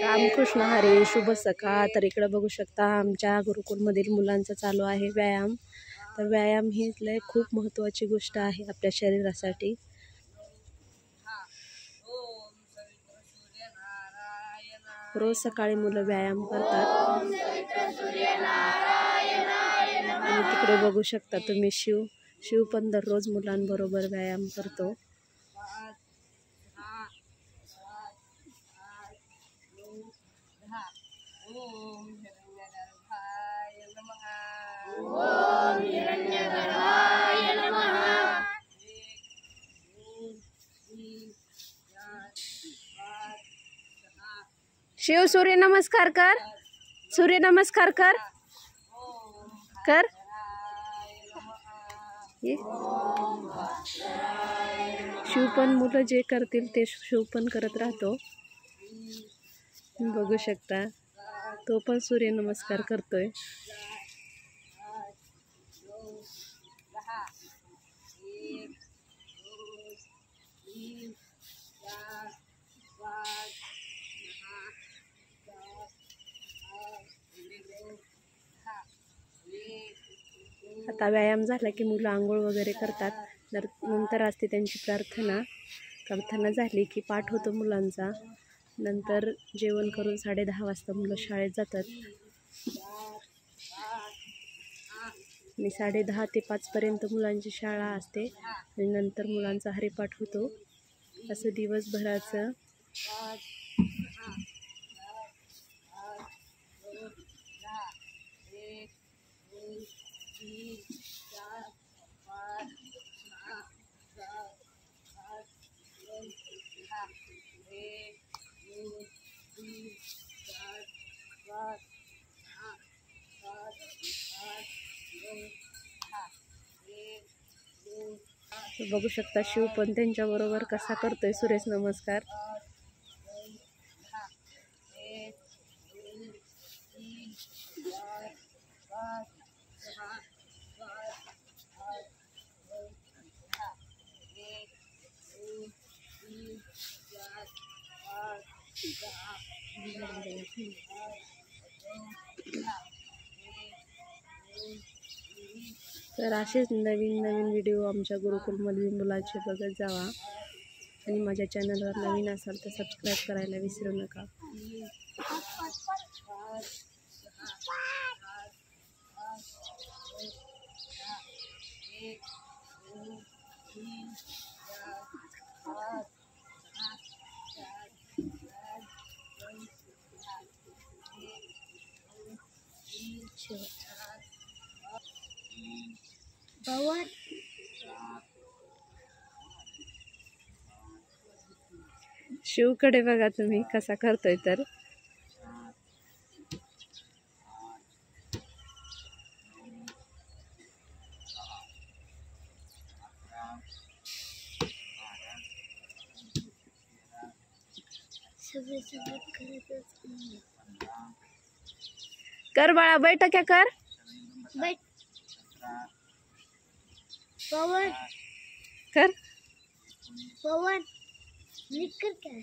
रामकृष्ण हरी, शुभ सकाळ. तर इकडं बघू शकता आमच्या गुरुकुलमधील मुलांचा चालू आहे व्यायाम. तर व्यायाम ही लय खूप महत्त्वाची गोष्ट आहे आपल्या शरीरासाठी. रोज सकाळी मुलं व्यायाम करतात. आणि तिकडे बघू शकता तुम्ही शिव पण दररोज मुलांबरोबर व्यायाम करतो. शिव सूर्य नमस्कार कर, सूर्य नमस्कार कर कर. शिव पण मुलं जे करतील ते शिव पण करत राहतो. बघू शकता तो पण सूर्य नमस्कार करतोय. आता व्यायाम झाला की मुलं आंघोळ वगैरे करतात. नंतर असते त्यांची प्रार्थना झाली की पाठ होतो मुलांचा. नंतर जेवण करून 10:30 वाजता मुलं शाळेत जातात. आणि 10:30 ते 5 पर्यंत मुलांची शाळा असते आणि नंतर मुलांचा हरिपाठ होतो. असं दिवसभराचं बघू शकता. शिव पण त्यांच्या बरोबर कसा करतोय सूर्य नमस्कार. तर असेच नवीन व्हिडिओ आमच्या गुरुकुलमधील मुलांचे बघत जावा. आणि माझ्या चॅनलवर नवीन असाल तर सबस्क्राईब करायला विसरू नका. शिवकडे बघा तुम्ही कसा करतोय. तर कर बाळा, बैठ क्या कर, बैठ पवन कर पवन निकर क्या